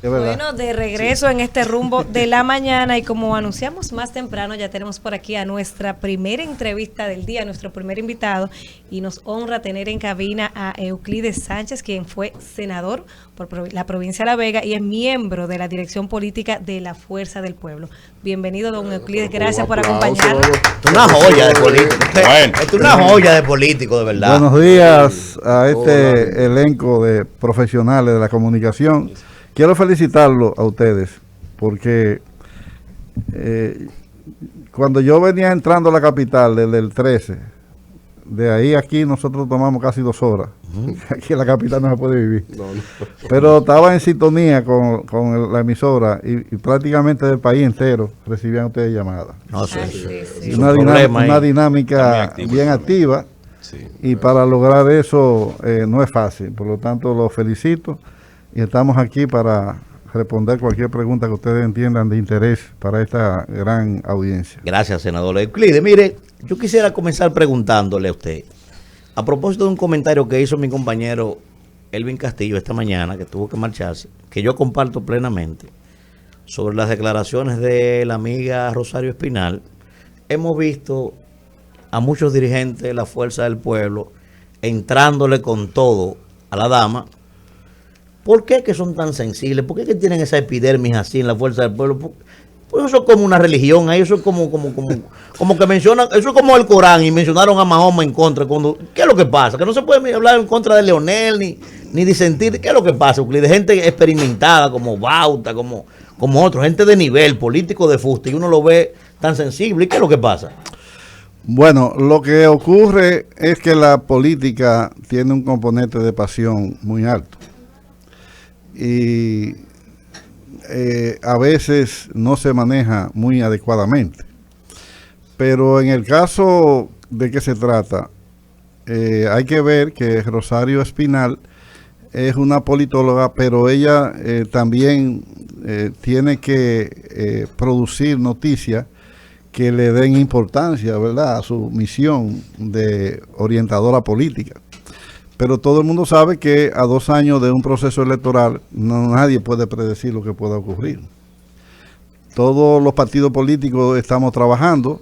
Es verdad. Bueno, de regreso en este rumbo de la mañana y como anunciamos más temprano, ya tenemos por aquí a nuestra primera entrevista del día, nuestro primer invitado, y nos honra tener en cabina a Euclides Sánchez, quien fue senador por la provincia de La Vega y es miembro de la dirección política de la Fuerza del Pueblo. Bienvenido, don Euclides, gracias por acompañarnos. Es una joya de político. Bueno. Es una joya de político, de verdad. Buenos días a este elenco de profesionales de la comunicación. Quiero felicitarlo a ustedes porque cuando yo venía entrando a la capital desde el 13, de ahí a aquí nosotros tomamos casi 2 horas. Aquí en la capital no se puede vivir. Pero estaba en sintonía con la emisora y prácticamente del país entero recibían ustedes llamadas. No sé. Sí. Una dinámica bien activa. Sí, y para lograr eso no es fácil. Por lo tanto, los felicito. Y estamos aquí para responder cualquier pregunta que ustedes entiendan de interés para esta gran audiencia. Gracias, senador Euclides. Mire, yo quisiera comenzar preguntándole a usted, a propósito de un comentario que hizo mi compañero Elvin Castillo esta mañana, que tuvo que marcharse, que yo comparto plenamente, sobre las declaraciones de la amiga Rosario Espinal. Hemos visto a muchos dirigentes de la Fuerza del Pueblo entrándole con todo a la dama. ¿Por qué que son tan sensibles? ¿Por qué que tienen esa epidermis así en la Fuerza del Pueblo? Pues eso es como una religión, eso es como que mencionan, eso es como el Corán y mencionaron a Mahoma en contra. ¿Qué es lo que pasa? Que no se puede hablar en contra de Leonel ni disentir. ¿Qué es lo que pasa? De gente experimentada como Bauta, como otros, gente de nivel político de fuste, y uno lo ve tan sensible. ¿Y qué es lo que pasa? Bueno, lo que ocurre es que la política tiene un componente de pasión muy alto. Y a veces no se maneja muy adecuadamente. Pero en el caso de que se trata, hay que ver que Rosario Espinal es una politóloga, pero ella también tiene que producir noticias que le den importancia, ¿verdad?, a su misión de orientadora política. Pero todo el mundo sabe que a 2 años de un proceso electoral nadie puede predecir lo que pueda ocurrir. Todos los partidos políticos estamos trabajando,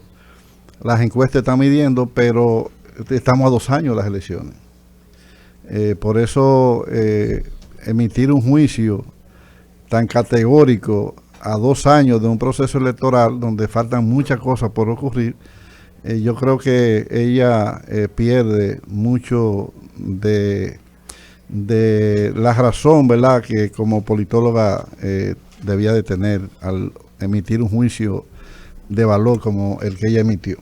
las encuestas están midiendo, pero estamos a 2 años de las elecciones. Por eso emitir un juicio tan categórico a 2 años de un proceso electoral donde faltan muchas cosas por ocurrir, yo creo que ella pierde mucho de la razón, ¿verdad?, que como politóloga debía de tener al emitir un juicio de valor como el que ella emitió.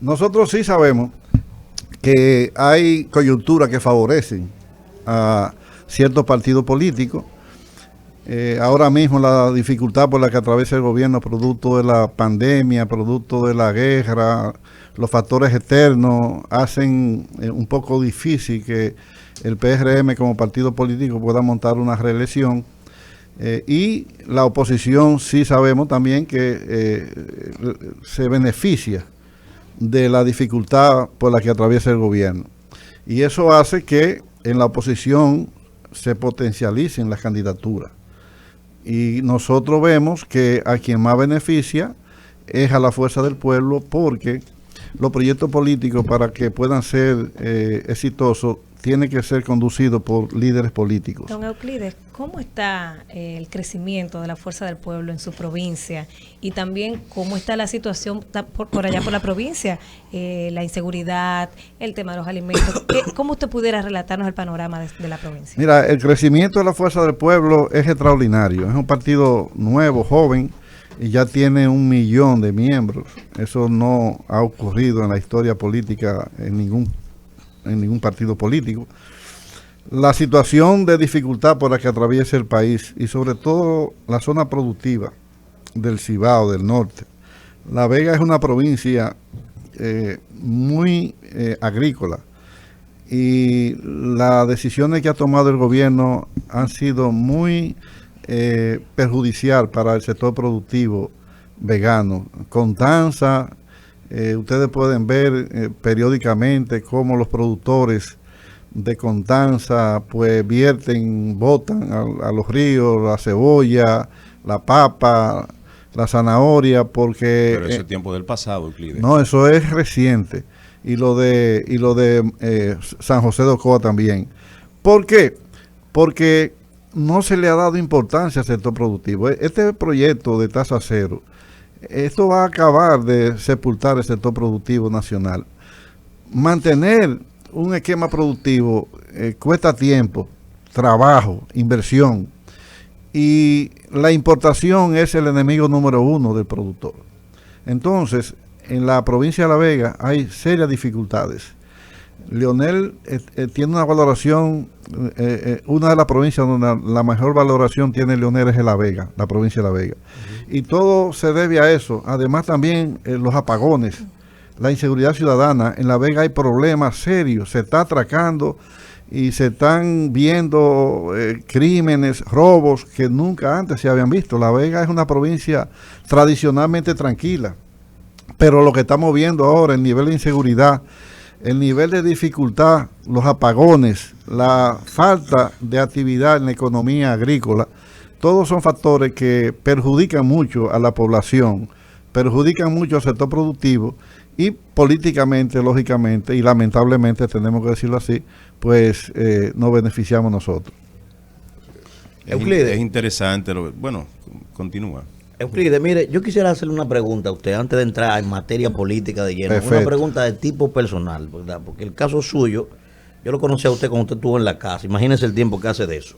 Nosotros sí sabemos que hay coyunturas que favorecen a ciertos partidos políticos. Ahora mismo la dificultad por la que atraviesa el gobierno producto de la pandemia, producto de la guerra, los factores externos hacen un poco difícil que el PRM como partido político pueda montar una reelección. Y la oposición sí sabemos también que se beneficia de la dificultad por la que atraviesa el gobierno. Y eso hace que en la oposición se potencialicen las candidaturas. Y nosotros vemos que a quien más beneficia es a la Fuerza del Pueblo, porque los proyectos políticos, para que puedan ser exitosos, tienen que ser conducidos por líderes políticos. Don Euclides, ¿cómo está el crecimiento de la Fuerza del Pueblo en su provincia? Y también, ¿cómo está la situación por allá por la provincia? La inseguridad, el tema de los alimentos. ¿Cómo usted pudiera relatarnos el panorama de la provincia? Mira, el crecimiento de la Fuerza del Pueblo es extraordinario. Es un partido nuevo, joven, y ya tiene 1 millón de miembros. Eso no ha ocurrido en la historia política en ningún partido político. La situación de dificultad por la que atraviesa el país y sobre todo la zona productiva del Cibao, del norte. La Vega es una provincia muy agrícola y las decisiones que ha tomado el gobierno han sido muy perjudicial para el sector productivo vegano. Ustedes pueden ver periódicamente cómo los productores de Constanza, pues vierten, botan a los ríos la cebolla, la papa, la zanahoria, porque... Pero ese es tiempo del pasado, Euclides. No, eso es reciente. Y lo de San José de Ocoa también. ¿Por qué? Porque no se le ha dado importancia al sector productivo. Este proyecto de tasa cero, esto va a acabar de sepultar el sector productivo nacional. Mantener un esquema productivo cuesta tiempo, trabajo, inversión. Y la importación es el enemigo número uno del productor. Entonces, en la provincia de La Vega hay serias dificultades. Leonel tiene una valoración, una de las provincias donde la mejor valoración tiene Leonel es en La Vega, la provincia de La Vega. Y todo se debe a eso. Además también los apagones, la inseguridad ciudadana. En La Vega hay problemas serios, se está atracando y se están viendo crímenes, robos que nunca antes se habían visto. La Vega es una provincia tradicionalmente tranquila, pero lo que estamos viendo ahora, el nivel de inseguridad, el nivel de dificultad, los apagones, la falta de actividad en la economía agrícola, todos son factores que perjudican mucho a la población, perjudican mucho al sector productivo y políticamente, lógicamente, y lamentablemente, tenemos que decirlo así, pues nos beneficiamos nosotros. Euclides. Es interesante. Bueno, continúa. Euclides, mire, yo quisiera hacerle una pregunta a usted antes de entrar en materia política de lleno. Perfecto. Una pregunta de tipo personal, ¿verdad? Porque el caso suyo, yo lo conocí a usted cuando usted estuvo en la casa. Imagínese el tiempo que hace de eso.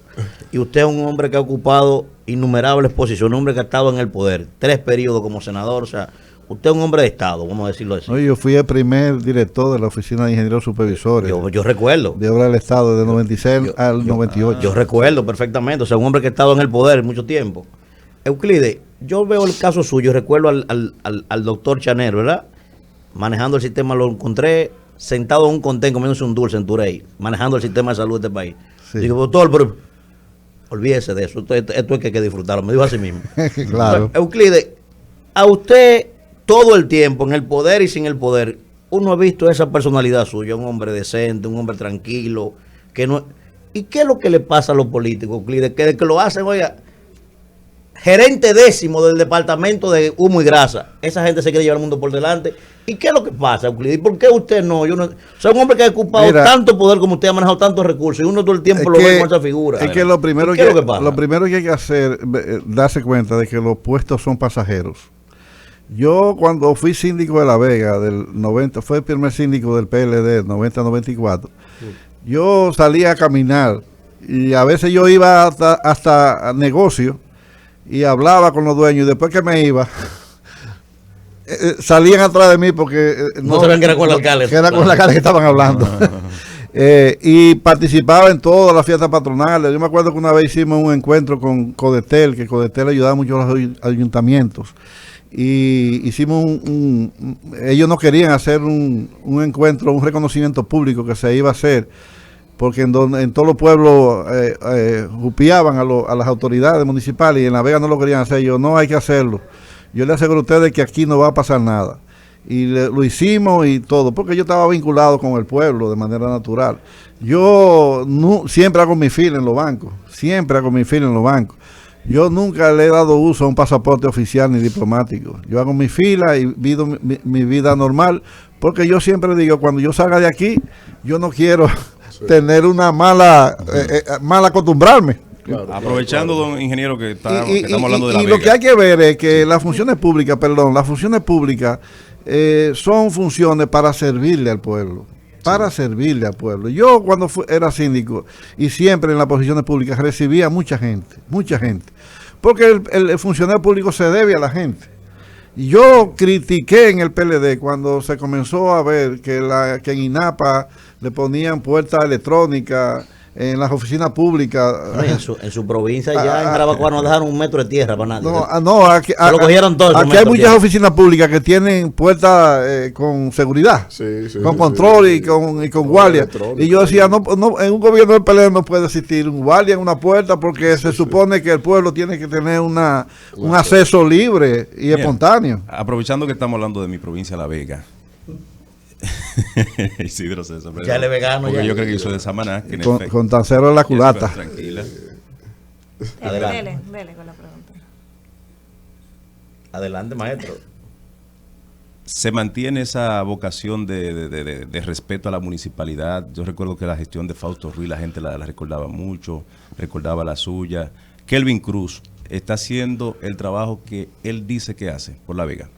Y usted es un hombre que ha ocupado innumerables posiciones, un hombre que ha estado en el poder, 3 periodos como senador, o sea, usted es un hombre de Estado, vamos a decirlo así. No, yo fui el primer director de la Oficina de Ingenieros Supervisores Yo recuerdo. de Obra del Estado de 96 al 98. Yo recuerdo perfectamente, o sea, un hombre que ha estado en el poder mucho tiempo. Euclides, yo veo el caso suyo, recuerdo al doctor Chanel, ¿verdad? Manejando el sistema, lo encontré sentado en un contén comiéndose un dulce en Turey, manejando el sistema de salud de este país. Sí. Digo, doctor, pero olvídese de eso, esto es que hay que disfrutarlo, me dijo así mismo. Claro. Euclides, a usted todo el tiempo, en el poder y sin el poder, uno ha visto esa personalidad suya, un hombre decente, un hombre tranquilo, que no... ¿Y qué es lo que le pasa a los políticos, Euclides? Que lo hacen, oiga, gerente décimo del departamento de humo y grasa. Esa gente se quiere llevar el mundo por delante. ¿Y qué es lo que pasa, Euclides? ¿Y por qué usted no? Yo no, soy un hombre que ha ocupado tanto poder como usted, ha manejado tantos recursos y uno todo el tiempo lo ve con esa figura. Es que lo primero lo que hay que hacer, darse cuenta de que los puestos son pasajeros. Yo cuando fui síndico de La Vega del 90, fue el primer síndico del PLD, 90-94, yo salía a caminar y a veces yo iba hasta negocios y hablaba con los dueños y después que me iba salían atrás de mí porque no sabían que era con el alcalde. Que era con el alcalde que estaban hablando. Y participaba en todas las fiestas patronales. Yo me acuerdo que una vez hicimos un encuentro con Codetel, que Codetel ayudaba mucho a los ayuntamientos. Y hicimos ellos no querían hacer un encuentro, un reconocimiento público que se iba a hacer, porque en todos los pueblos jupiaban a las autoridades municipales y en La Vega no lo querían hacer. Yo, no, hay que hacerlo. Yo le aseguro a ustedes que aquí no va a pasar nada. Y lo hicimos y todo, porque yo estaba vinculado con el pueblo de manera natural. Yo siempre hago mi fila en los bancos, Yo nunca le he dado uso a un pasaporte oficial ni diplomático. Yo hago mi fila y vivo mi vida normal, porque yo siempre digo, cuando yo salga de aquí, yo no quiero tener una mal acostumbrarme. Claro, aprovechando, don ingeniero, que estamos hablando de La Vega. Y lo que hay que ver es que las funciones públicas, son funciones para servirle al pueblo. Yo cuando era síndico y siempre en las posiciones públicas recibía mucha gente, porque el funcionario público se debe a la gente. Yo critiqué en el PLD cuando se comenzó a ver que en INAPA le ponían puertas electrónicas en las oficinas públicas. En su provincia ya en Jarabacoa no dejaron un metro de tierra para nadie. Aquí lo cogieron todo. Aquí hay muchas oficinas públicas que tienen puertas con seguridad, con control y con guardia. Y yo decía, no, en un gobierno del PLD no puede existir un guardia en una puerta porque se supone que el pueblo tiene que tener un acceso libre y espontáneo. Aprovechando que estamos hablando de mi provincia, La Vega, Isidro César. Ya le vegano. Porque ya. yo creo que yo soy de Samaná. Que Con tan cero en la culata. Tranquila. Adelante. Dele con la pregunta. Adelante, maestro. Se mantiene esa vocación de respeto a la municipalidad. Yo recuerdo que la gestión de Fausto Ruiz la gente la recordaba mucho, recordaba la suya. Kelvin Cruz está haciendo el trabajo que él dice que hace por La Vega.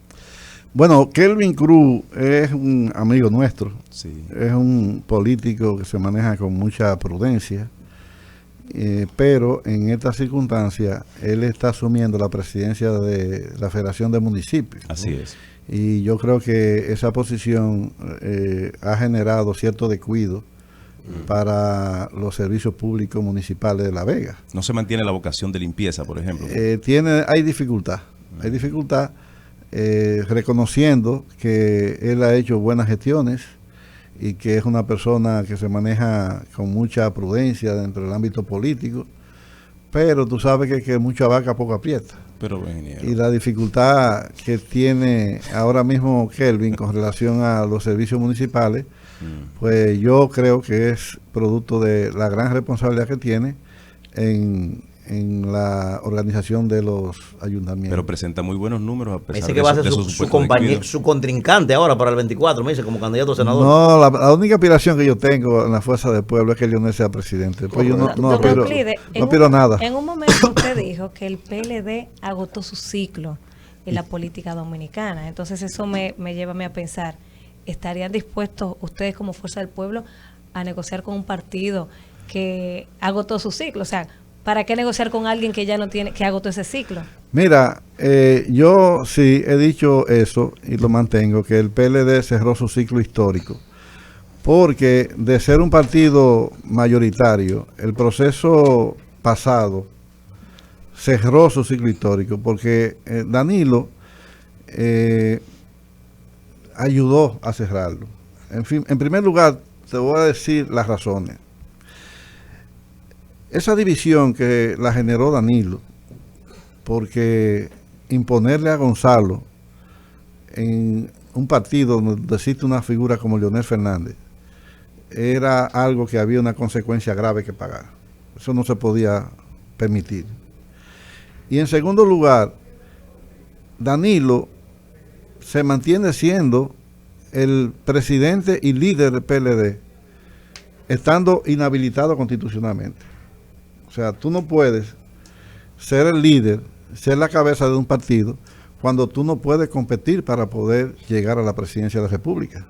Bueno, Kelvin Cruz es un amigo nuestro, Sí. es un político que se maneja con mucha prudencia, pero en esta circunstancia él está asumiendo la presidencia de la Federación de Municipios. Así es. Y yo creo que esa posición ha generado cierto descuido para los servicios públicos municipales de La Vega. No se mantiene la vocación de limpieza, por ejemplo. Hay dificultad, reconociendo que él ha hecho buenas gestiones y que es una persona que se maneja con mucha prudencia dentro del ámbito político, pero tú sabes que mucha vaca poco aprieta. Pero, ingeniero. Y la dificultad que tiene ahora mismo Kelvin con relación a los servicios municipales, pues yo creo que es producto de la gran responsabilidad que tiene en la organización de los ayuntamientos. Pero presenta muy buenos números a pesar Dice que va a ser de su supuestos compañero, descuidos. su contrincante ahora para el 24, me dice, como candidato a senador. No, la única aspiración que yo tengo en la fuerza del pueblo es que Leonel sea presidente. Pues yo no Doctor aspiro, Euclides, no aspiro a nada. En un momento usted dijo que el PLD agotó su ciclo en la política dominicana. Entonces eso me lleva a mí a pensar, ¿estarían dispuestos ustedes como fuerza del pueblo a negociar con un partido que agotó su ciclo? O sea, ¿para qué negociar con alguien que ya no tiene, que agotó ese ciclo? Mira, yo sí he dicho eso y lo mantengo, que el PLD cerró su ciclo histórico, porque de ser un partido mayoritario, el proceso pasado cerró su ciclo histórico, porque Danilo ayudó a cerrarlo. En fin, en primer lugar, te voy a decir las razones. Esa división que la generó Danilo, porque imponerle a Gonzalo en un partido donde existe una figura como Leonel Fernández, era algo que había una consecuencia grave que pagar. Eso no se podía permitir. Y en segundo lugar, Danilo se mantiene siendo el presidente y líder del PLD, estando inhabilitado constitucionalmente. O sea, tú no puedes ser el líder, ser la cabeza de un partido, cuando tú no puedes competir para poder llegar a la presidencia de la República.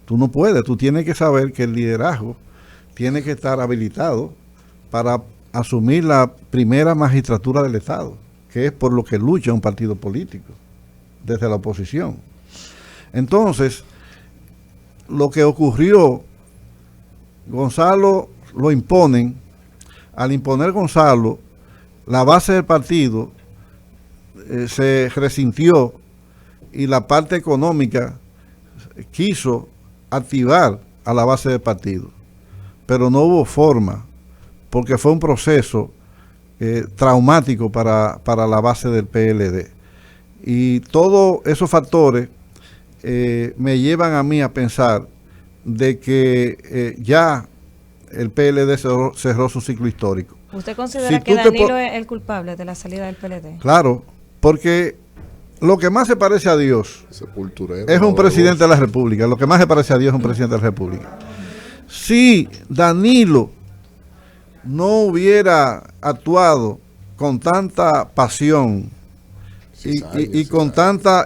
Tú no puedes, tú tienes que saber que el liderazgo tiene que estar habilitado para asumir la primera magistratura del Estado, que es por lo que lucha un partido político, desde la oposición. Entonces, lo que ocurrió, Gonzalo lo imponen. Al imponer Gonzalo, la base del partido se resintió y la parte económica quiso activar a la base del partido, pero no hubo forma, porque fue un proceso traumático para la base del PLD. Y todos esos factores me llevan a mí a pensar de que ya el PLD cerró su ciclo histórico. ¿Usted considera que Danilo es el culpable de la salida del PLD? Claro, porque lo que más se parece a Dios es un presidente de la República. Lo que más se parece a Dios es un presidente de la República. Si Danilo no hubiera actuado con tanta pasión y con tanta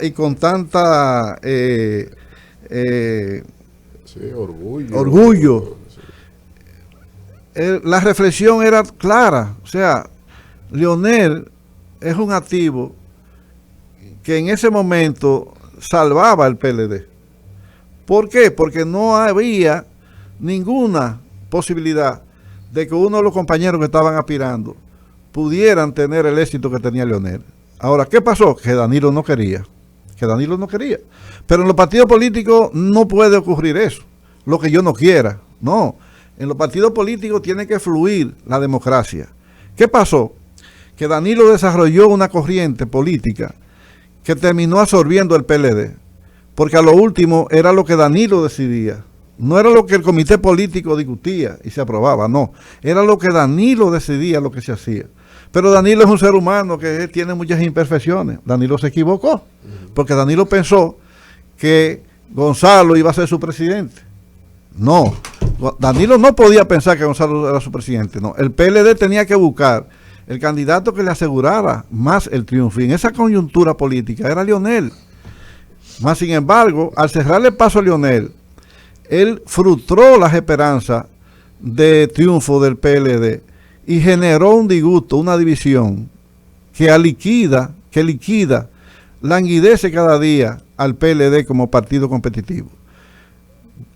orgullo, la reflexión era clara. O sea, Leonel es un activo que en ese momento salvaba el PLD. ¿Por qué? Porque no había ninguna posibilidad de que uno de los compañeros que estaban aspirando pudieran tener el éxito que tenía Leonel. Ahora, ¿qué pasó? Que Danilo no quería. Pero en los partidos políticos no puede ocurrir eso. Lo que yo no quiera. No. En los partidos políticos tiene que fluir la democracia. ¿Qué pasó? Que Danilo desarrolló una corriente política que terminó absorbiendo el PLD, porque a lo último era lo que Danilo decidía. No era lo que el comité político discutía y se aprobaba, no. Era lo que Danilo decidía lo que se hacía. Pero Danilo es un ser humano que tiene muchas imperfecciones. Danilo se equivocó, porque Danilo pensó que Gonzalo iba a ser su presidente. No, Danilo no podía pensar que Gonzalo era su presidente, no. El PLD tenía que buscar el candidato que le asegurara más el triunfo. Y en esa coyuntura política era Leonel. Más sin embargo, al cerrarle paso a Leonel, él frustró las esperanzas de triunfo del PLD y generó un disgusto, una división que liquida, languidece cada día al PLD como partido competitivo.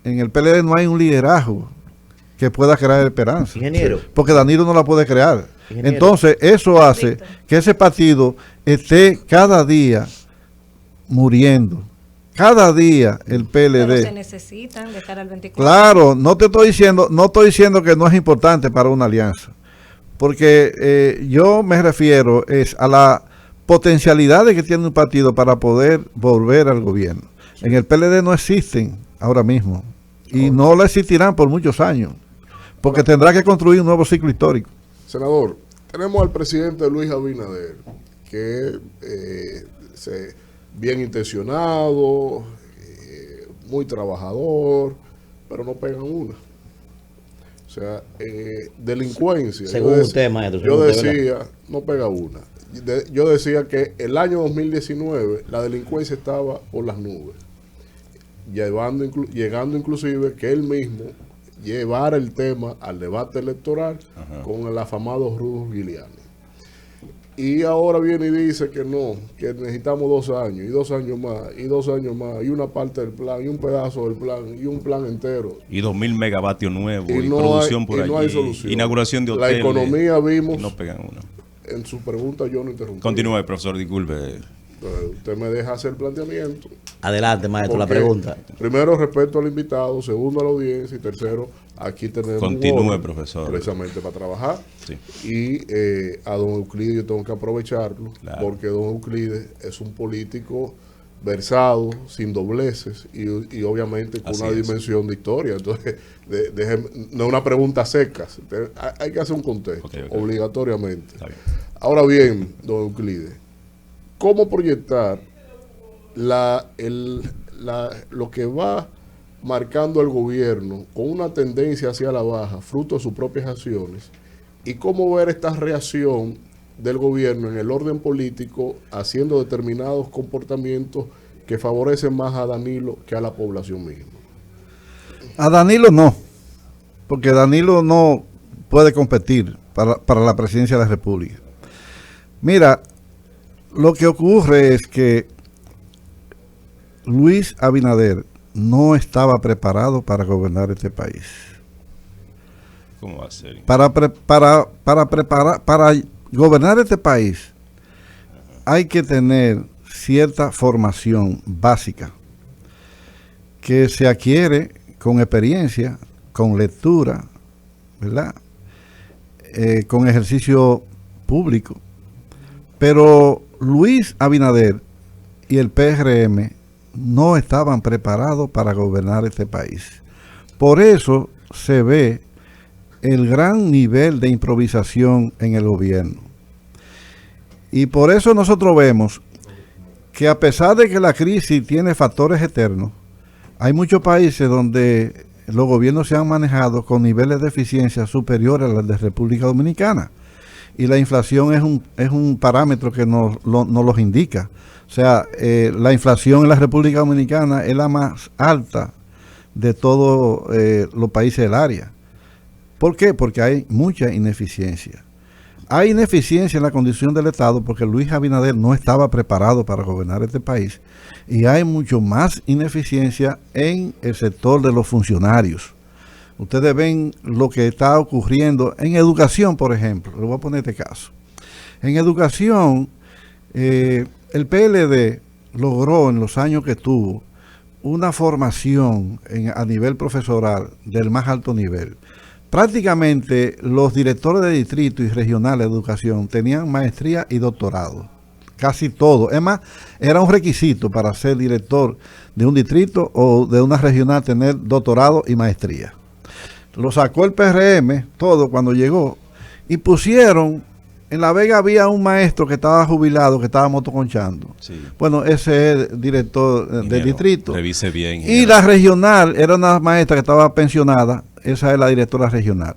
En el PLD no hay un liderazgo que pueda crear esperanza. Ingeniero. Porque Danilo no la puede crear. Ingeniero. Entonces, eso hace que ese partido esté cada día muriendo. Cada día el PLD. Pero se necesitan de cara al 24. Claro, no estoy diciendo que no es importante para una alianza. Porque yo me refiero a la potencialidad que tiene un partido para poder volver al gobierno. En el PLD no existen ahora mismo. Y no lo existirán por muchos años. Porque tendrá que construir un nuevo ciclo histórico. Senador, tenemos al presidente Luis Abinader, que bien intencionado, muy trabajador, pero no pegan una. O sea, delincuencia. Según usted, maestro. Yo decía, no pega una. Yo decía que el año 2019 la delincuencia estaba por las nubes, llegando inclusive que él mismo llevara el tema al debate electoral con el afamado Rudolph Giuliani. Y ahora viene y dice que no, que necesitamos 2 años, y 2 años más, y 2 años más, y una parte del plan, y un pedazo del plan, y un plan entero. Y 2.000 megavatios nuevos, y no producción hay, por allí, no hay solución. Inauguración de La hoteles. economía vimos, No pegan uno. en su pregunta yo no interrumpí. Continúe, profesor, disculpe. Usted me deja hacer el planteamiento. Adelante, maestro, la Porque, pregunta. primero, respeto al invitado. Segundo, a la audiencia. Y tercero, aquí tenemos Continúe, un orden, profesor. precisamente para trabajar. Sí. Y a don Euclides yo tengo que aprovecharlo, Claro. porque don Euclides es un político versado, sin dobleces y obviamente con Así una es. dimensión de historia. Entonces, no es una pregunta secas. Hay que hacer un contexto, Ok. obligatoriamente. Está bien. Ahora bien, don Euclides, ¿cómo proyectar lo que va marcando el gobierno con una tendencia hacia la baja, fruto de sus propias acciones? ¿Y cómo ver esta reacción del gobierno en el orden político haciendo determinados comportamientos que favorecen más a Danilo que a la población misma? A Danilo no, porque Danilo no puede competir para la presidencia de la República. Mira, lo que ocurre es que Luis Abinader no estaba preparado para gobernar este país. ¿Cómo va a ser? Para gobernar este país hay que tener cierta formación básica que se adquiere con experiencia, con lectura, ¿verdad? Con ejercicio público. Pero Luis Abinader y el PRM no estaban preparados para gobernar este país. Por eso se ve el gran nivel de improvisación en el gobierno. Y por eso nosotros vemos que a pesar de que la crisis tiene factores externos, hay muchos países donde los gobiernos se han manejado con niveles de eficiencia superiores a los de República Dominicana. Y la inflación es un parámetro que nos los indica. O sea, la inflación en la República Dominicana es la más alta de todos los países del área. ¿Por qué? Porque hay mucha ineficiencia. Hay ineficiencia en la condición del Estado porque Luis Abinader no estaba preparado para gobernar este país. Y hay mucho más ineficiencia en el sector de los funcionarios. Ustedes ven lo que está ocurriendo en educación, por ejemplo. Le voy a poner este caso. En educación, el PLD logró en los años que tuvo una formación a nivel profesoral del más alto nivel. Prácticamente los directores de distrito y regionales de educación tenían maestría y doctorado casi todo. Es más, era un requisito para ser director de un distrito o de una regional tener doctorado y maestría. Lo sacó el PRM, todo cuando llegó, y pusieron, en La Vega había un maestro que estaba jubilado, que estaba motoconchando. Sí. Bueno, ese es el director del Ingeniero, distrito. revise bien. Y ingeniero. la regional era una maestra que estaba pensionada, esa es la directora regional.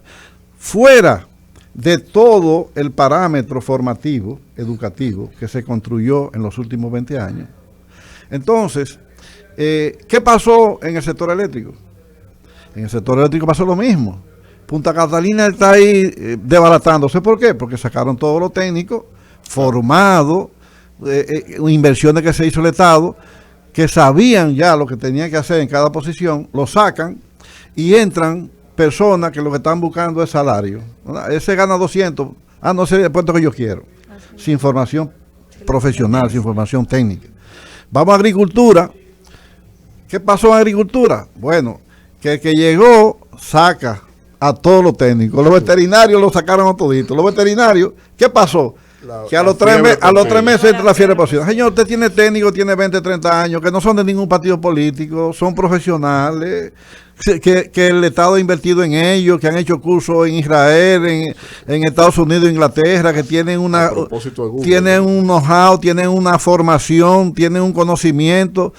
Fuera de todo el parámetro formativo, educativo, que se construyó en los últimos 20 años. Entonces, ¿qué pasó en el sector eléctrico? En el sector eléctrico pasó lo mismo. Punta Catalina está ahí desbaratándose. ¿Por qué? Porque sacaron todos los técnicos formados, inversiones que se hizo el Estado, que sabían ya lo que tenían que hacer en cada posición, lo sacan y entran personas que lo que están buscando es salario. Ese gana 200, no sé el puesto que yo quiero, sin formación profesional, sin formación técnica. Vamos a agricultura. ¿Qué pasó en agricultura? Bueno, que el que llegó saca a todos los técnicos. Los veterinarios lo sacaron a toditos. Los veterinarios, ¿qué pasó? Que a los 3 meses entra la fiebre porcina. Señor, usted tiene técnicos, tiene 20, 30 años, que no son de ningún partido político, son profesionales, que el Estado ha invertido en ellos, que han hecho cursos en Israel, en Estados Unidos, Inglaterra, que tienen tienen un know-how, tienen una formación, tienen un conocimiento.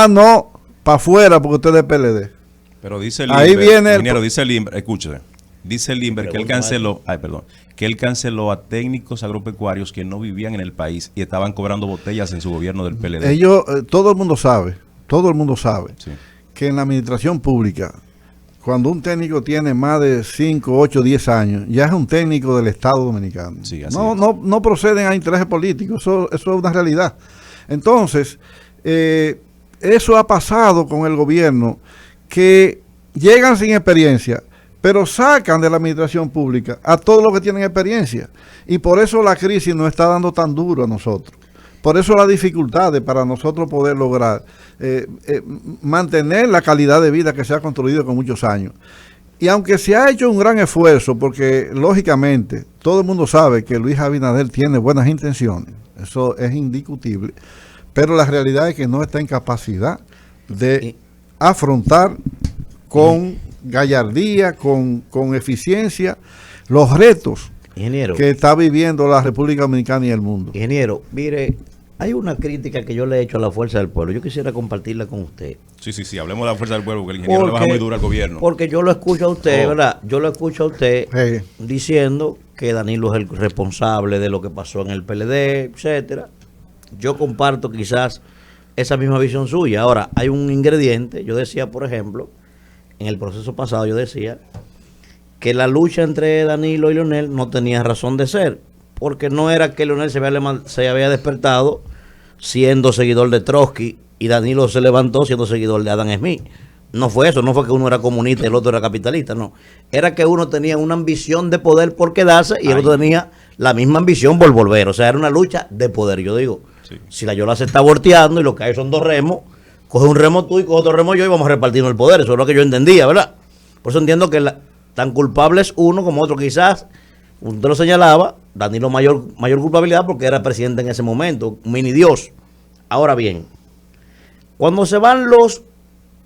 No, para afuera, porque usted es PLD. Pero dice el Ahí viene ingeniero, dice el INBER, escúchese, dice el INBER que él canceló, que él canceló a técnicos agropecuarios que no vivían en el país y estaban cobrando botellas en su gobierno del PLD. Ellos, todo el mundo sabe Sí. que en la administración pública, cuando un técnico tiene más de 5, 8, 10 años, ya es un técnico del Estado Dominicano. Sí, así no, es. no proceden a intereses políticos, eso es una realidad. Entonces, eso ha pasado con el gobierno, que llegan sin experiencia, pero sacan de la administración pública a todos los que tienen experiencia. Y por eso la crisis nos está dando tan duro a nosotros. Por eso las dificultades para nosotros poder lograr mantener la calidad de vida que se ha construido con muchos años. Y aunque se ha hecho un gran esfuerzo, porque lógicamente todo el mundo sabe que Luis Abinader tiene buenas intenciones, eso es indiscutible, pero la realidad es que no está en capacidad de afrontar con gallardía, con eficiencia, los retos Ingeniero, que está viviendo la República Dominicana y el mundo. ingeniero, mire, hay una crítica que yo le he hecho a la Fuerza del Pueblo. Yo quisiera compartirla con usted. Sí, hablemos de la fuerza del pueblo, porque el ingeniero le baja muy duro al gobierno. Porque yo lo escucho a usted, ¿verdad? Yo lo escucho a usted diciendo que Danilo es el responsable de lo que pasó en el PLD, etcétera. Yo comparto quizás esa misma visión suya. Ahora, hay un ingrediente. Yo decía, por ejemplo, en el proceso pasado, yo decía que la lucha entre Danilo y Leonel no tenía razón de ser, porque no era que Leonel se había despertado siendo seguidor de Trotsky y Danilo se levantó siendo seguidor de Adam Smith. No fue eso, no fue que uno era comunista y el otro era capitalista, no. Era que uno tenía una ambición de poder por quedarse y el otro tenía la misma ambición por volver. O sea, era una lucha de poder. Yo digo, si la Yola se está volteando y lo que hay son 2 remos, coge un remo tú y coge otro remo yo y vamos repartiendo el poder. Eso es lo que yo entendía, ¿verdad? Por eso entiendo que tan culpable es uno como otro. Quizás, usted lo señalaba, Danilo mayor culpabilidad porque era presidente en ese momento, un mini dios. Ahora bien, cuando se van los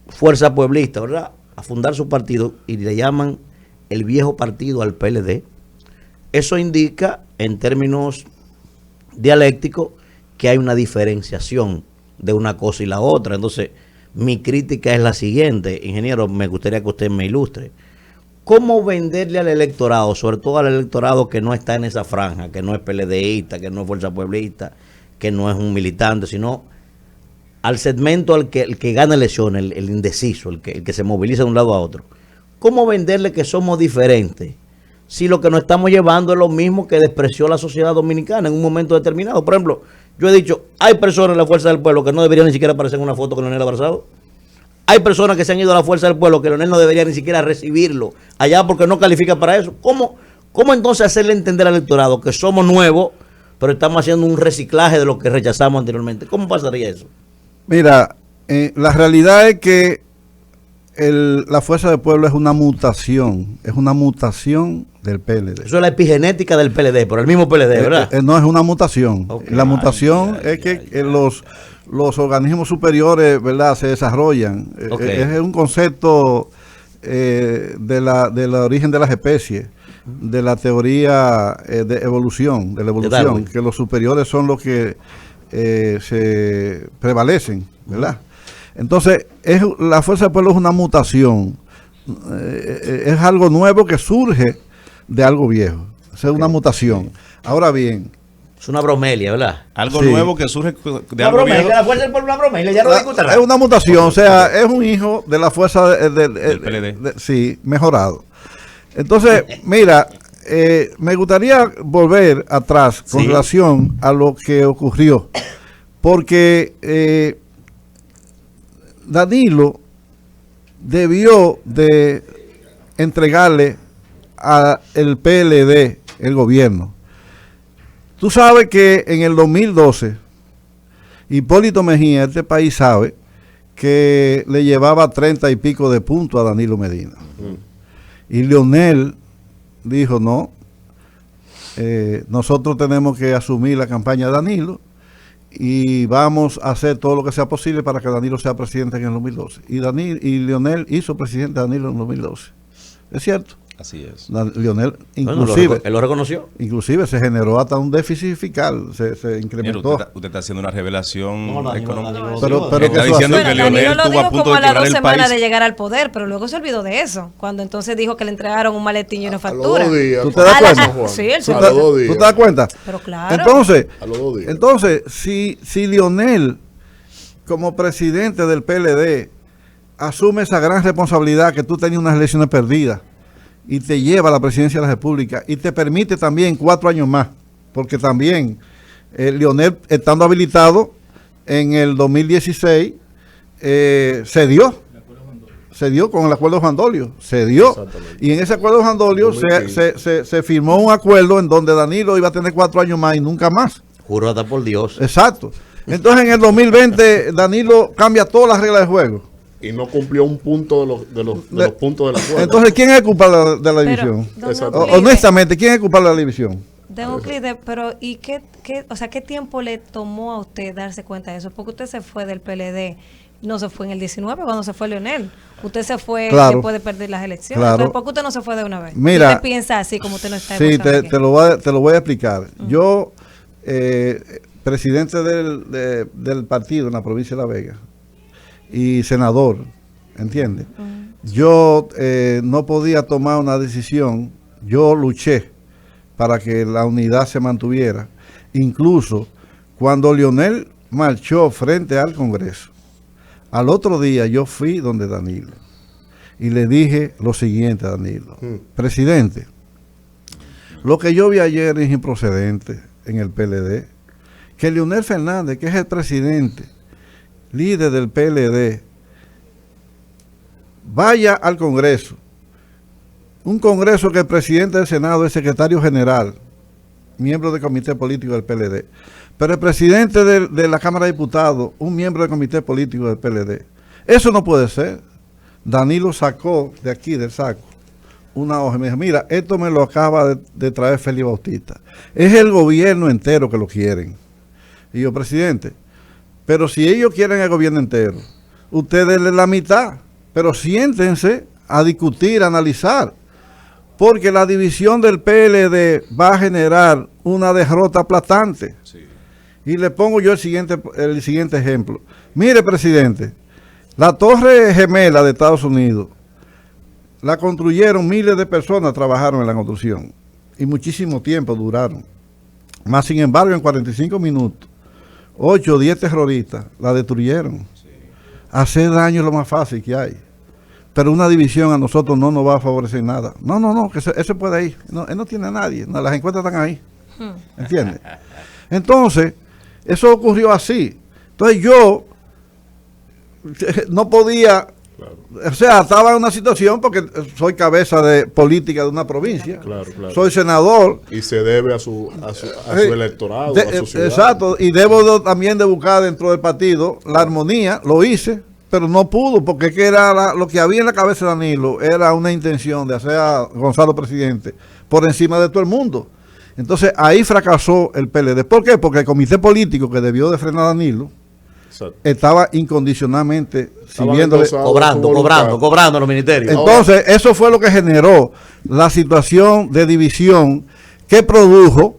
fuerzas pueblistas, ¿verdad?, a fundar su partido y le llaman el viejo partido al PLD, eso indica, en términos dialécticos, que hay una diferenciación de una cosa y la otra. Entonces, mi crítica es la siguiente, ingeniero, me gustaría que usted me ilustre. ¿Cómo venderle al electorado, sobre todo al electorado que no está en esa franja, que no es PLDista, que no es fuerza pueblista, que no es un militante, sino al segmento el que gana elecciones, el indeciso, el que se moviliza de un lado a otro? ¿Cómo venderle que somos diferentes si lo que nos estamos llevando es lo mismo que despreció la sociedad dominicana en un momento determinado? Por ejemplo, yo he dicho, hay personas en la Fuerza del Pueblo que no deberían ni siquiera aparecer en una foto con Leonel abrazado. Hay personas que se han ido a la Fuerza del Pueblo que Leonel no debería ni siquiera recibirlo allá porque no califica para eso. ¿Cómo entonces hacerle entender al electorado que somos nuevos, pero estamos haciendo un reciclaje de lo que rechazamos anteriormente? ¿Cómo pasaría eso? Mira, la realidad es que la Fuerza del Pueblo es una mutación del PLD. Eso es la epigenética del PLD, por el mismo PLD, ¿verdad? No es una mutación. Okay. La mutación es que los organismos superiores, ¿verdad?, se desarrollan. Okay. Es un concepto del origen de las especies, de la teoría de la evolución, que los superiores son los que se prevalecen, ¿verdad? Entonces, la Fuerza del Pueblo es una mutación, es algo nuevo que surge de algo viejo, es una mutación. Ahora bien, es una bromelia, ¿verdad? Algo Sí. nuevo que surge de Una algo bromelia, viejo. la Fuerza del Pueblo es una bromelia, ya no discutan es una mutación, o sea, es un hijo de la fuerza Del PLD. Sí, mejorado. Entonces, mira, me gustaría volver atrás con Sí. relación a lo que ocurrió, porque Danilo debió de entregarle al PLD el gobierno. Tú sabes que en el 2012, Hipólito Mejía, este país sabe que le llevaba 30 y pico de puntos a Danilo Medina. Y Leonel dijo, no, nosotros tenemos que asumir la campaña de Danilo y vamos a hacer todo lo que sea posible para que Danilo sea presidente en el 2012. Y Leonel hizo presidente a Danilo en el 2012. ¿Es cierto? Así es. Leonel, Bueno, inclusive, él lo reconoció. inclusive se generó hasta un déficit fiscal, se Mira, incrementó. usted está haciendo una revelación No, Danilo, económica. Danilo, Pero Está que eso diciendo así. que Bueno, Danilo Leonel lo estuvo a dijo punto como de a las quebrar 2 el semanas país. de llegar al poder, pero luego se olvidó de eso, cuando entonces dijo que le entregaron un maletín y una A los factura. 2 días. ¿Tú te das cuenta? Juan. Sí, él A se- los 2 días. ¿Tú te das cuenta? Pero claro. A los 2 días. Entonces, si Leonel, como presidente del PLD, asume esa gran responsabilidad que tú tenías unas elecciones perdidas y te lleva a la presidencia de la República y te permite también 4 años más, porque también Leonel, estando habilitado en el 2016, se dio con el acuerdo de Juan Dolio, Exactamente. y en ese acuerdo de Juan Dolio 2015. se firmó un acuerdo en donde Danilo iba a tener 4 años más y nunca más. Juro hasta por Dios. Exacto. Entonces en el 2020 Danilo cambia todas las reglas de juego. Y no cumplió un punto de los puntos de la cuerda. Entonces, ¿quién es el culpable de la Pero, división? don Exacto. Euclides, Honestamente, ¿quién es el culpable de la división? don Euclides, pero ¿y qué tiempo le tomó a usted darse cuenta de eso? Porque usted se fue del PLD, no se fue en el 19 cuando se fue Leonel. Usted se fue Claro. después de perder las elecciones. Claro. Entonces, ¿por qué usted no se fue de una vez? Mira, ¿Y usted piensa así como usted no está Sí, demostrando aquí? te lo voy a explicar. Yo, presidente del partido en la provincia de La Vega y senador, ¿entiendes? Yo no podía tomar una decisión. Yo luché para que la unidad se mantuviera. Incluso cuando Leonel marchó frente al Congreso, al otro día yo fui donde Danilo y le dije lo siguiente a Danilo: presidente, lo que yo vi ayer es improcedente en el PLD. Que Leonel Fernández, que es el presidente, líder del PLD, vaya al Congreso. Un Congreso que el presidente del Senado es secretario general, miembro del comité político del PLD. Pero el presidente de la Cámara de Diputados, un miembro del comité político del PLD. Eso no puede ser. Danilo sacó de aquí, del saco, una hoja y me dijo: mira, esto me lo acaba de traer Félix Bautista. Es el gobierno entero que lo quieren. Y yo: presidente, pero si ellos quieren el gobierno entero, ustedes denle la mitad, pero siéntense a discutir, a analizar, porque la división del PLD va a generar una derrota aplastante. Sí. Y le pongo yo el siguiente ejemplo. Mire, presidente, la Torre Gemela de Estados Unidos la construyeron, miles de personas trabajaron en la construcción y muchísimo tiempo duraron. Más sin embargo, en 45 minutos, 8 o 10 terroristas la destruyeron. Hacer daño es lo más fácil que hay. Pero una división a nosotros no nos va a favorecer nada. No, que eso puede ir. No, él no tiene a nadie. No, las encuestas están ahí. ¿Entiendes? Entonces, eso ocurrió así. Entonces yo no podía, o sea, estaba en una situación porque soy cabeza de política de una provincia. Claro. Soy senador. Y se debe a su electorado, a su ciudad. Exacto, y debo también de buscar dentro del partido la armonía, lo hice, pero no pudo, porque es que era lo que había en la cabeza de Danilo era una intención de hacer a Gonzalo presidente por encima de todo el mundo. Entonces ahí fracasó el PLD. ¿Por qué? Porque el comité político que debió de frenar a Danilo estaba incondicionalmente siguiéndole, cobrando los ministerios. Entonces eso fue lo que generó la situación de división que produjo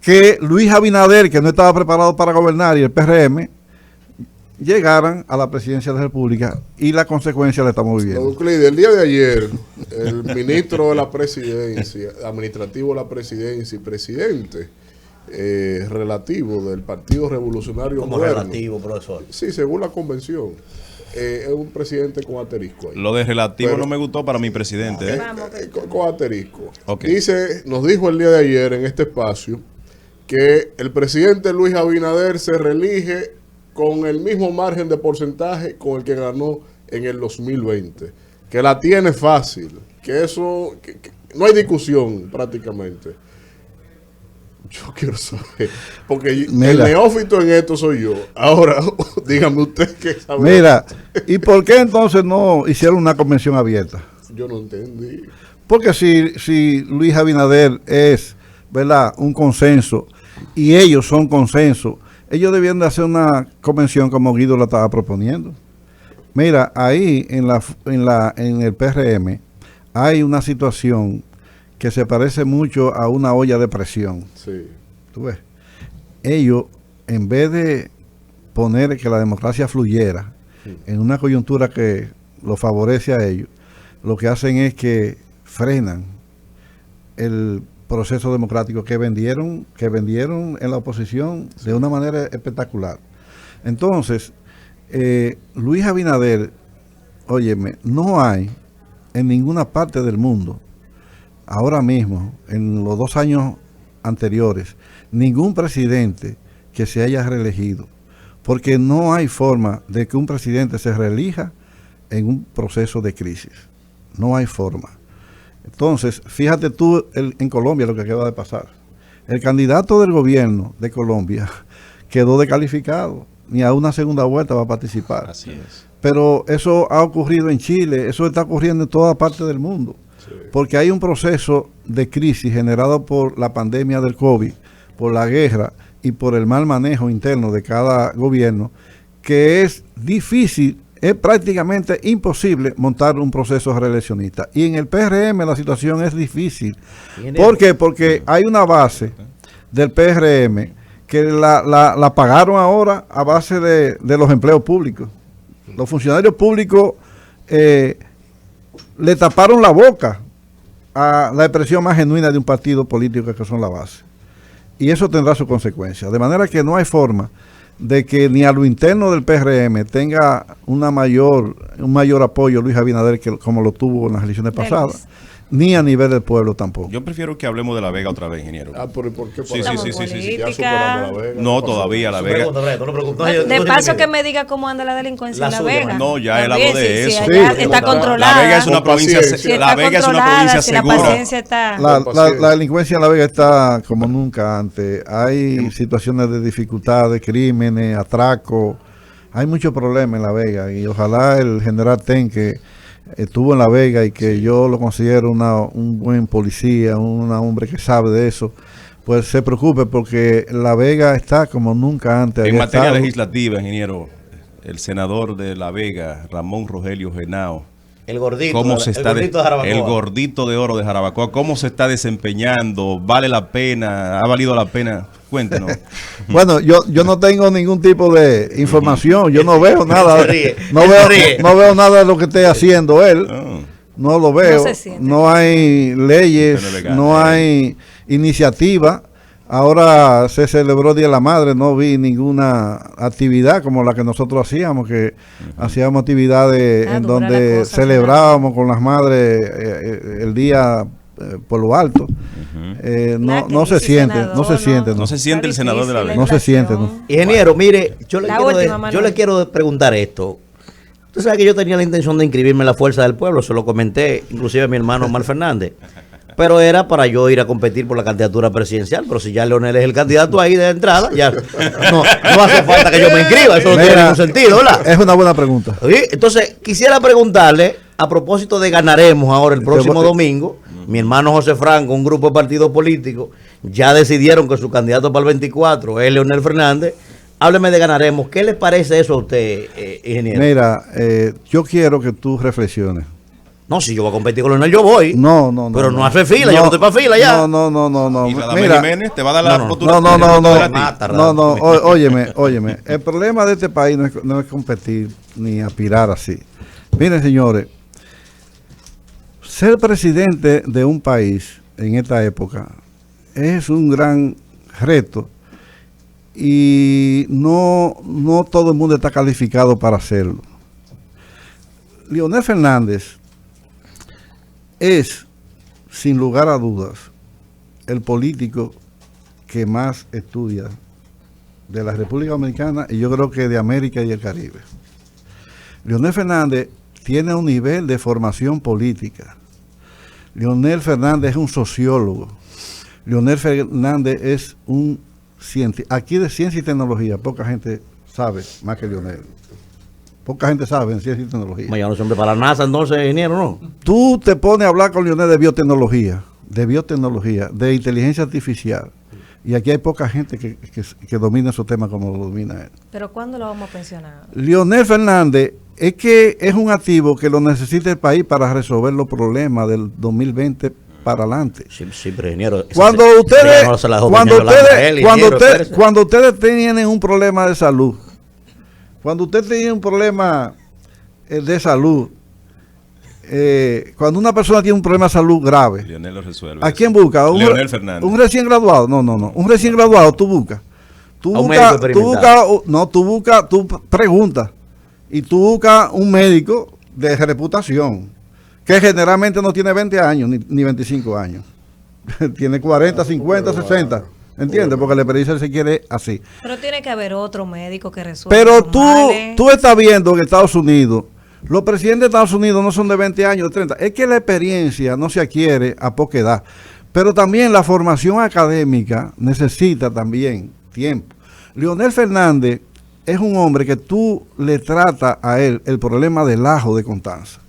que Luis Abinader, que no estaba preparado para gobernar, y el PRM llegaran a la presidencia de la República, y la consecuencia la estamos viviendo. Euclides, el día de ayer, el ministro de la presidencia, administrativo de la presidencia y presidente relativo del Partido Revolucionario ¿Cómo Moderno, relativo, profesor? Sí, según la convención, es un presidente con asterisco ahí. Lo de relativo no me gustó para mi presidente. Con asterisco. Okay. Nos dijo el día de ayer en este espacio que el presidente Luis Abinader se reelige con el mismo margen de porcentaje con el que ganó en el 2020, que la tiene fácil, que eso, que no hay discusión prácticamente. Yo quiero saber, porque el neófito en esto soy yo. Ahora, dígame usted qué sabe. Mira, ¿y por qué entonces no hicieron una convención abierta? Yo no entendí. Porque si Luis Abinader es, ¿verdad?, un consenso, y ellos son consenso, ellos debían de hacer una convención como Guido la estaba proponiendo. Mira, ahí en el PRM hay una situación que se parece mucho a una olla de presión. Sí. ¿Tú ves? Ellos, en vez de poner que la democracia fluyera en una coyuntura que lo favorece a ellos, lo que hacen es que frenan el proceso democrático que vendieron en la oposición de una manera espectacular. Entonces, Luis Abinader, óyeme, no hay en ninguna parte del mundo, ahora mismo, en los 2 años anteriores, ningún presidente que se haya reelegido, porque no hay forma de que un presidente se reelija en un proceso de crisis. No hay forma. Entonces, fíjate tú en Colombia lo que acaba de pasar. El candidato del gobierno de Colombia quedó descalificado, ni a una segunda vuelta va a participar. Así es. Pero eso ha ocurrido en Chile, eso está ocurriendo en toda parte del mundo, porque hay un proceso de crisis generado por la pandemia del COVID, por la guerra y por el mal manejo interno de cada gobierno, que es difícil. Es prácticamente imposible montar un proceso reeleccionista. Y en el PRM la situación es difícil. ¿Por qué? Porque hay una base del PRM que la pagaron ahora a base de los empleos públicos. Los funcionarios públicos le taparon la boca a la expresión más genuina de un partido político, que son la base. Y eso tendrá sus consecuencias. De manera que no hay forma de que ni a lo interno del PRM tenga un mayor apoyo Luis Abinader que como lo tuvo en las elecciones pasadas, ni a nivel del pueblo tampoco. Yo prefiero que hablemos de La Vega otra vez, ingeniero. ¿Por qué? Sí. Ya superamos La Vega. No, todavía La Vega. De paso que me diga cómo anda la delincuencia en La Vega. No, ya él habló de eso. Si está controlada. La Vega es una provincia, La Vega es una provincia segura. La delincuencia en La Vega está como nunca antes. Hay situaciones de dificultades, crímenes, atracos. Hay muchos problemas en La Vega, y ojalá el general Ten, que estuvo en La Vega y que yo lo considero un buen policía, un hombre que sabe de eso, pues se preocupe, porque La Vega está como nunca antes. En materia legislativa, ingeniero, el senador de La Vega, Ramón Rogelio Genao, el gordito, el gordito de oro de Jarabacoa, ¿cómo se está desempeñando? ¿Vale la pena? ¿Ha valido la pena? Cuéntenos. Bueno, yo no tengo ningún tipo de información, yo no veo nada, no veo nada de lo que esté haciendo él, no lo veo, no hay leyes, no hay iniciativa. Ahora se celebró Día de la Madre, no vi ninguna actividad como la que nosotros hacíamos, que hacíamos actividades en donde celebrábamos con las madres el día por lo alto. No se siente el senador de La Vega. No se siente. ¿No? Ingeniero, mire, yo le quiero preguntar esto. Usted sabe que yo tenía la intención de inscribirme en la Fuerza del Pueblo, se lo comenté inclusive a mi hermano Omar Fernández. pero era para yo ir a competir por la candidatura presidencial. Pero si ya Leonel es el candidato ahí de entrada, ya no hace falta que yo me inscriba. Eso no tiene ningún sentido, ¿verdad? Es una buena pregunta. ¿Sí? Entonces, quisiera preguntarle, a propósito de ganaremos ahora el próximo domingo, mi hermano José Franco, un grupo de partidos políticos, ya decidieron que su candidato para el 24 es Leonel Fernández. Hábleme de ganaremos. ¿Qué le parece eso a usted, ingeniero? Mira, yo quiero que tú reflexiones. No, si yo voy a competir con Leonel, yo voy. No. Pero no hace fila, yo no estoy para fila ya. No. Y Radamel Jiménez te va a dar la oportunidad. Óyeme. El problema de este país no es competir ni aspirar así. Miren, señores, ser presidente de un país en esta época es un gran reto y no todo el mundo está calificado para hacerlo. Leonel Fernández es, sin lugar a dudas, el político que más estudia de la República Dominicana y yo creo que de América y el Caribe. Leonel Fernández tiene un nivel de formación política. Leonel Fernández es un sociólogo. Leonel Fernández es un científico. Aquí de ciencia y tecnología, poca gente sabe más que Leonel. Poca gente sabe en ciencia y tecnología. Bueno, no siempre para la NASA, entonces, ingeniero, ¿no? Tú te pones a hablar con Leonel de biotecnología, de inteligencia artificial. Y aquí hay poca gente que domina esos temas como lo domina él. ¿Pero cuándo lo vamos a pensionar? Leonel Fernández es que es un activo que lo necesita el país para resolver los problemas del 2020 para adelante. Sí, pero ingeniero, cuando ustedes tienen un problema de salud, cuando usted tiene un problema de salud, cuando una persona tiene un problema de salud grave, Leonel lo resuelve. ¿A quién busca? Leonel Fernández. Un recién graduado. No. Un recién graduado tú buscas. Tú preguntas. Y tú buscas un médico de reputación, que generalmente no tiene 20 años ni 25 años. Tiene 40, 50, 60. ¿Entiendes? Porque la experiencia se quiere así. Pero tiene que haber otro médico que resuelva. Pero tú estás viendo en Estados Unidos, los presidentes de Estados Unidos no son de 20 años, de 30. Es que la experiencia no se adquiere a poca edad. Pero también la formación académica necesita también tiempo. Leonel Fernández es un hombre que tú le tratas a él el problema del ajo de Constanza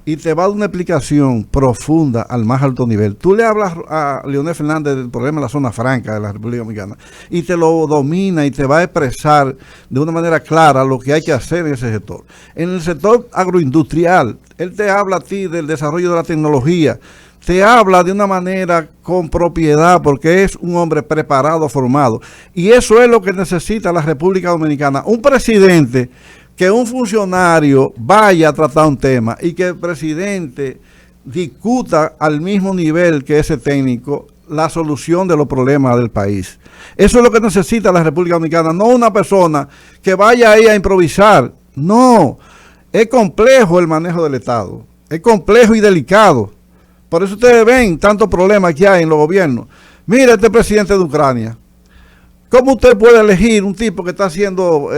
y te va a dar una explicación profunda al más alto nivel. Tú le hablas a Leonel Fernández del problema de la zona franca de la República Dominicana y te lo domina y te va a expresar de una manera clara lo que hay que hacer en ese sector. En el sector agroindustrial, él te habla a ti del desarrollo de la tecnología, te habla de una manera con propiedad porque es un hombre preparado, formado. Y eso es lo que necesita la República Dominicana. Un presidente, que un funcionario vaya a tratar un tema y que el presidente discuta al mismo nivel que ese técnico la solución de los problemas del país. Eso es lo que necesita la República Dominicana, no una persona que vaya ahí a improvisar. No, es complejo el manejo del Estado, es complejo y delicado. Por eso ustedes ven tantos problemas que hay en los gobiernos. Mira este presidente de Ucrania. ¿Cómo usted puede elegir un tipo que está haciendo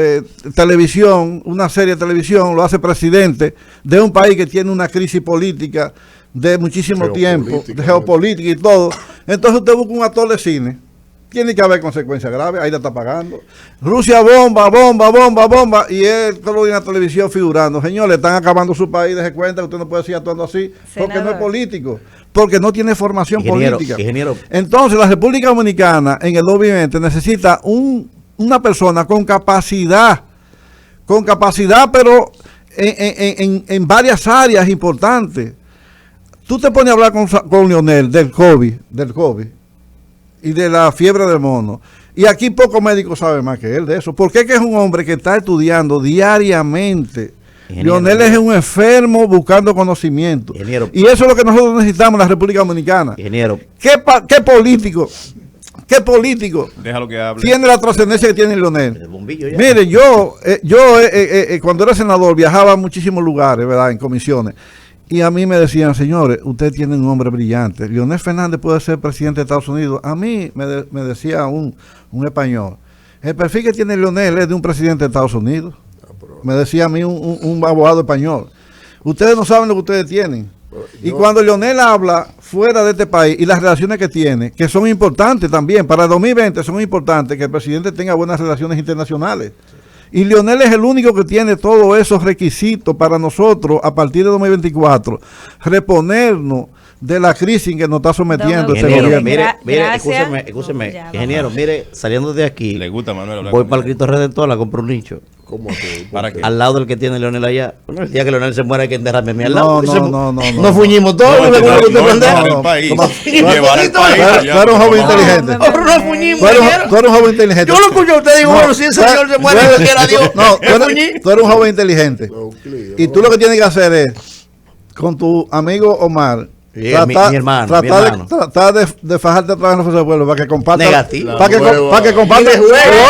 televisión, una serie de televisión, lo hace presidente de un país que tiene una crisis política de muchísimo tiempo, de geopolítica y todo? Entonces usted busca un actor de cine. Tiene que haber consecuencias graves, ahí la está pagando. Rusia bomba, y él todo en la televisión figurando. Señores, están acabando su país, déjese cuenta que usted no puede seguir actuando así, porque no es político, porque no tiene formación política. Entonces la República Dominicana en el 2020 necesita una persona con capacidad, pero en varias áreas importantes. Tú te pones a hablar con Leonel del COVID, y de la fiebre del mono. Y aquí pocos médicos saben más que él de eso. Porque es que es un hombre que está estudiando diariamente. Leonel es un enfermo buscando conocimiento. Y eso es lo que nosotros necesitamos en la República Dominicana. ¿Qué político Déjalo que hable. tiene la trascendencia que tiene Leonel? Mire, yo cuando era senador viajaba a muchísimos lugares, ¿verdad? En comisiones. Y a mí me decían, señores, usted tiene un hombre brillante. Leonel Fernández puede ser presidente de Estados Unidos. A mí me decía un español, el perfil que tiene Leonel es de un presidente de Estados Unidos. Me decía a mí un abogado español. Ustedes no saben lo que ustedes tienen. Y cuando Leonel habla fuera de este país y las relaciones que tiene, que son importantes también, para el 2020 son importantes que el presidente tenga buenas relaciones internacionales. Y Leonel es el único que tiene todos esos requisitos para nosotros, a partir de 2024, reponernos de la crisis en que nos está sometiendo este Ingeniero, gobierno. mire, Gracias. escúcheme, Ya, ingeniero, mire, saliendo de aquí, Le gusta a Manuel hablar voy con para el él. Cristo Redentor, la compro un nicho. ¿Cómo así? ¿Para ¿Por qué? Al lado del que tiene Leonel allá. Bueno, el día que Leonel se muera hay que enterrarme a mí al lado. No. Nos fuñimos todos. No, seguro que usted no, prende. no, no, el país. ¿cómo? Llevar al país. Tú eres un joven inteligente. Ahora nos fuñimos, Tú ingeniero. eres un joven inteligente. Yo lo escucho a usted y digo, No, bueno, si el señor se muere, tú que quiera Dios. No, me fuñí. tú eres un joven inteligente. No, Euclides, Y no. tú lo que tienes que hacer es, con tu amigo Omar, Sí, mi hermano, mi hermano. tratar de fajarte atrás en la fuerza del pueblo para que comparta. Negativo. Para que, Nueva. para que comparta. Mire,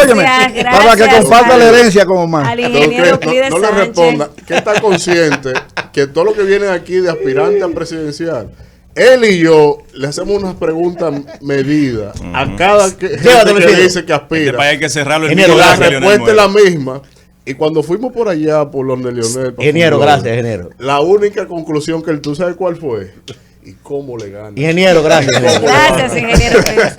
Óyeme, gracias, para que gracias comparta la herencia con Omar. al Pero ingeniero que Euclides no le Sánchez. responda, que está consciente que todo lo que viene aquí de aspirante a presidencial, él y yo le hacemos unas preguntas medidas a cada gente Llévatelo, que Isidro. dice que Este aspira. país hay que cerrarlo el Ingeniero, mismo La día que Leonel respuesta es la muere. misma. Y cuando fuimos por allá, por donde Leonel, para Ingeniero, Fundador, gracias, ingeniero. la única conclusión que tú sabes cuál fue. ¿Y cómo le gana? Ingeniero, gracias. ingeniero. Gracias, ingeniero Euclides.